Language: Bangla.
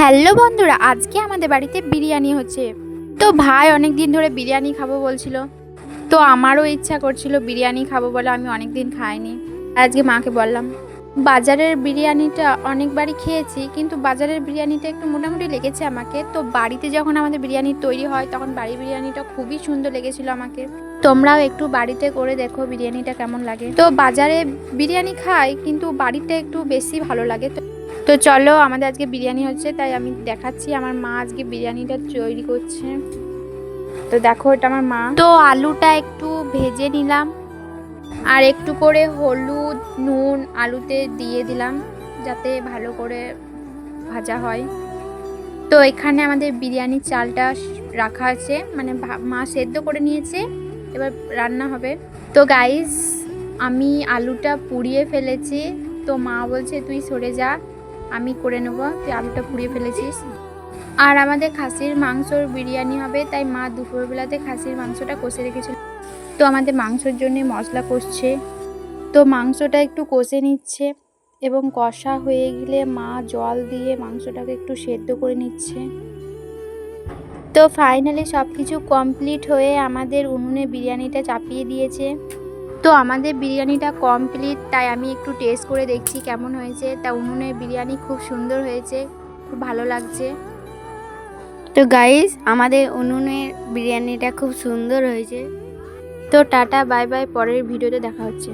হ্যালো বন্ধুরা, আজকে আমাদের বাড়িতে বিরিয়ানি হচ্ছে। তো ভাই অনেক দিন ধরে বিরিয়ানি খাবো বলছিল, তো আমারও ইচ্ছা করছিল বিরিয়ানি খাবো বলে। আমি অনেক দিন খাইনি, আজকে মাকে বললাম। বাজারের বিরিয়ানিটা অনেকবারই খেয়েছি, কিন্তু বাজারের বিরিয়ানিটা একটু মোটামুটি লেগেছে আমাকে। তো বাড়িতে যখন আমাদের বিরিয়ানি তৈরি হয় তখন বাড়ির বিরিয়ানিটা খুবই সুন্দর লেগেছিল আমাকে। তোমরাও একটু বাড়িতে করে দেখো বিরিয়ানিটা কেমন লাগে। তো বাজারে বিরিয়ানি খাই, কিন্তু বাড়িতে একটু বেশি ভালো লাগে। তো চলো, আমাদের আজকে বিরিয়ানি হচ্ছে, তাই আমি দেখাচ্ছি আমার মা আজকে বিরিয়ানিটা তৈরি করছে। তো দেখো, এটা আমার মা। তো আলুটা একটু ভেজে নিলাম, আর একটু করে হলুদ নুন আলুতে দিয়ে দিলাম যাতে ভালো করে ভাজা হয়। তো এখানে আমাদের বিরিয়ানির চালটা রাখা আছে, মানে মা সেদ্ধ করে নিয়েছে, এবার রান্না হবে। তো গাইস, আমি আলুটা পুড়িয়ে ফেলেছি। তো মা বলছে তুই সরে যা, আমি করে নেবো, তুই আলুটা পুড়িয়ে ফেলেছিস। আর আমাদের খাসির মাংসর বিরিয়ানি হবে, তাই মা দুপুরবেলাতে খাসির মাংসটা কষে রেখেছিল। তো আমাদের মাংসর জন্য মশলা কষছে। তো মাংসটা একটু কষে নিচ্ছে, এবং কষা হয়ে গেলে মা জল দিয়ে মাংসটাকে একটু সেদ্ধ করে নিচ্ছে। তো ফাইনালি সব কিছু কমপ্লিট হয়ে আমাদের উনুনে বিরিয়ানিটা চাপিয়ে দিয়েছে। তো আমাদের বিরিয়ানিটা কমপ্লিট, তাই আমি একটু টেস্ট করে দেখছি কেমন হয়েছে। তা উনুনের বিরিয়ানি খুব সুন্দর হয়েছে, খুব ভালো লাগছে। তো গাইস, আমাদের উনুনের বিরিয়ানিটা খুব সুন্দর হয়েছে। তো টাটা বাই বাই, পরের ভিডিওতে দেখা হচ্ছে।